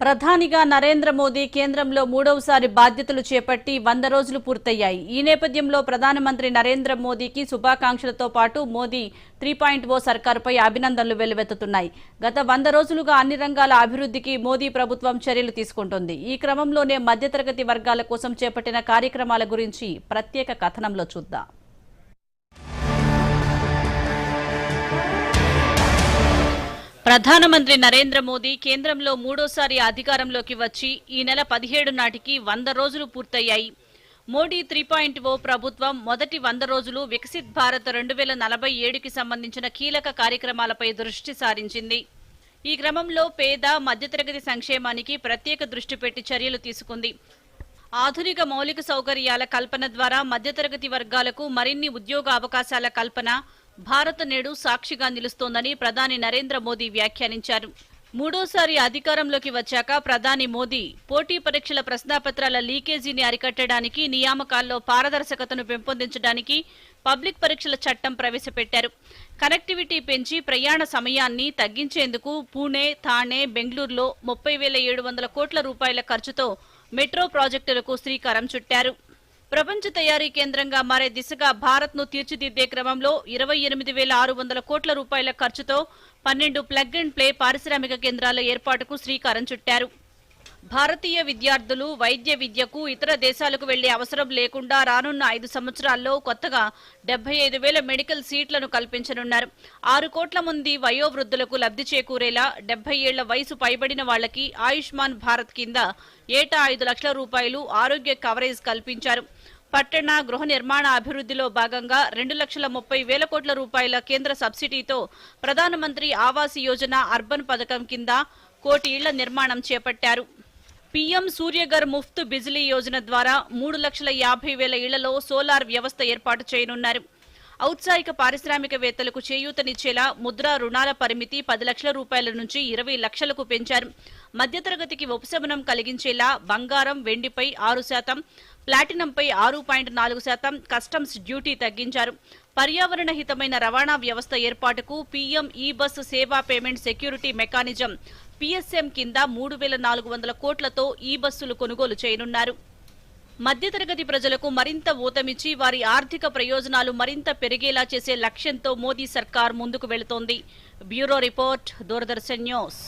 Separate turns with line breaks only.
ప్రధానిగా నరేంద్ర మోదీ కేంద్రంలో మూడవసారి బాధ్యతలు చేపట్టి 100 రోజులు పూర్తయ్యాయి. ఈ నేపథ్యంలో ప్రధానమంత్రి నరేంద్ర మోదీకి శుభాకాంక్షలతో పాటు మోదీ 3.0 సర్కారుపై అభినందనలు వెల్లువెత్తుతున్నాయి. గత 100 రోజులుగా అన్ని రంగాల అభివృద్ధికి మోదీ ప్రభుత్వం చర్యలు తీసుకుంటోంది. ఈ క్రమంలోనే మధ్యతరగతి వర్గాల కోసం చేపట్టిన కార్యక్రమాల గురించి ప్రత్యేక కథనంలో చూద్దాం. ప్రధానమంత్రి నరేంద్ర మోదీ కేంద్రంలో మూడోసారి అధికారంలోకి వచ్చి ఈ నెల 17 నాటికి 100 రోజులు పూర్తయ్యాయి. మోడీ 3.0 ప్రభుత్వం మొదటి 100 రోజులు వికసిత్ భారత్ 2047కి సంబంధించిన కీలక కార్యక్రమాలపై దృష్టి సారించింది. ఈ క్రమంలో పేద మధ్యతరగతి సంక్షేమానికి ప్రత్యేక దృష్టి పెట్టి చర్యలు తీసుకుంది. ఆధునిక మౌలిక సౌకర్యాల కల్పన ద్వారా మధ్యతరగతి వర్గాలకు మరిన్ని ఉద్యోగ అవకాశాల కల్పన భారత్ నేడు సాక్షిగా నిలుస్తోందని ప్రధాని నరేంద్ర మోదీ వ్యాఖ్యానించారు. మూడోసారి అధికారంలోకి వచ్చాక ప్రధాని మోదీ పోటీ పరీక్షల ప్రశ్నాపత్రాల లీకేజీని అరికట్టడానికి, నియామకాల్లో పారదర్శకతను పెంపొందించడానికి పబ్లిక్ పరీక్షల చట్టం ప్రవేశపెట్టారు. కనెక్టివిటీ పెంచి ప్రయాణ సమయాన్ని తగ్గించేందుకు పూణే, థానే, బెంగళూరులో 30,700 కోట్ల రూపాయల ఖర్చుతో మెట్రో ప్రాజెక్టులకు శ్రీకారం చుట్టారు. ప్రపంచ తయారీ కేంద్రంగా మారే దిశగా భారత్ను తీర్చిదిద్దే క్రమంలో 28,600 కోట్ల రూపాయల ఖర్చుతో 12 ప్లగ్ అండ్ ప్లే పారిశ్రామిక కేంద్రాల ఏర్పాటుకు శ్రీకారం చుట్టారు. భారతీయ విద్యార్థులు వైద్య విద్యకు ఇతర దేశాలకు వెళ్లే అవసరం లేకుండా రానున్న 5 సంవత్సరాల్లో కొత్తగా 75,000 మెడికల్ సీట్లను కల్పించనున్నారు. 6 కోట్ల మంది వయోవృద్ధులకు లబ్ధి చేకూరేలా 70 ఏళ్ల వయసు పైబడిన వాళ్లకి ఆయుష్మాన్ భారత్ కింద ఏటా 5 లక్షల రూపాయలు ఆరోగ్య కవరేజ్ కల్పించారు. పట్టణ గృహ నిర్మాణ అభివృద్ధిలో భాగంగా 2,30,000 కోట్ల రూపాయల కేంద్ర సబ్సిడీతో ప్రధానమంత్రి ఆవాస్ యోజన అర్బన్ పథకం కింద 1 కోటి ఇళ్ల నిర్మాణం చేపట్టారు. పీఎం సూర్యఘర్ ముఫ్త్ బిజిలీ యోజన ద్వారా 3,50,000 ఇళ్లలో సోలార్ వ్యవస్థ ఏర్పాటు చేయనున్నారు. ఔత్సాహిక పారిశ్రామికవేత్తలకు చేయూతనిచ్చేలా ముద్రా రుణాల పరిమితి 10 లక్షల రూపాయల నుంచి 20 లక్షలకు పెంచారు. మధ్యతరగతికి ఉపశమనం కలిగించేలా బంగారం, వెండిపై 6%, ప్లాటినంపై 6.4% కస్టమ్స్ డ్యూటీ తగ్గించారు. పర్యావరణ హితమైన రవాణా వ్యవస్థ ఏర్పాటుకు పీఎం ఈ బస్ సేవా పేమెంట్ సెక్యూరిటీ మెకానిజం పీఎస్ఎం కింద 3,400 కోట్లతో ఈ బస్సులు కొనుగోలు చేయనున్నారు. మధ్యతరగతి ప్రజలకు మరింత ఊతమిచ్చి వారి ఆర్థిక ప్రయోజనాలు మరింత పెరిగేలా చేసే లక్ష్యంతో మోదీ సర్కార్ ముందుకు వెళుతోంది. Bureau report, Doordarshan news.